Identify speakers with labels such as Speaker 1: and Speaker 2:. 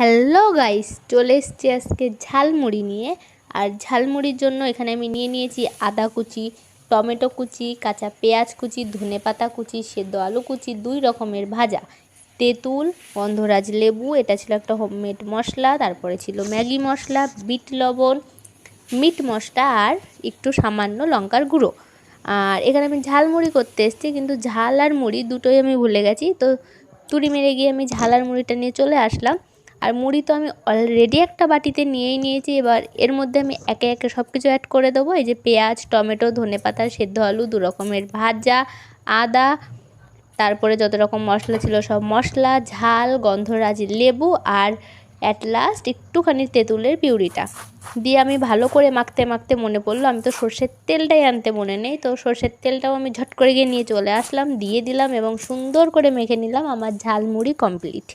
Speaker 1: Hello guys, চলে এসেছি আজকে ঝালমুড়ি নিয়ে। আর ঝালমুড়ির জন্য এখানে আমি নিয়ে নিয়েছি আদা কুচি, টমেটো কুচি, কাঁচা পেঁয়াজ কুচি, ধনেপাতা কুচি, সেদ্ধ আলু কুচি, 2 রকমের ভাজা, তেঁতুল, গন্ধরাজ লেবু, এটা ছিল একটা হোমমেড মশলা, তারপরে ছিল ম্যাগি মশলা, বিট লবণ, মিট মশলা আর একটু সামান্য লঙ্কার গুঁড়ো। আর এখানে আমি ঝালমুড়ি করতে এসেছি, কিন্তু ঝাল আর মুড়ি দুটোই আমি ভুলে গেছি। তো তুড়ি মেরে গিয়ে আমি ঝাল আর মুড়িটা নিয়ে চলে আসলাম। আর মুড়ি তো আমি অলরেডি একটা বাটিতে নিয়েই নিয়েছি। এবার এর মধ্যে আমি একে একে সব কিছু অ্যাড করে দেবো। এই যে পেঁয়াজ, টমেটো, ধনেপাতা, সেদ্ধ আলু, 2 রকমের ভাজা, আদা, তারপরে যত রকম মশলা ছিল সব মশলা, ঝাল, গন্ধরাজ লেবু আর অ্যাট লাস্ট একটুখানি তেঁতুলের পিউরিটা দিয়ে আমি ভালো করে মাখতে মাখতে মনে পড়লো আমি তো সর্ষের তেলটাই আনতে মনে নেই। তো সর্ষের তেলটাও আমি ঝট করে গিয়ে নিয়ে চলে আসলাম, দিয়ে দিলাম এবং সুন্দর করে মেখে নিলাম। আমার ঝালমুড়ি কমপ্লিট।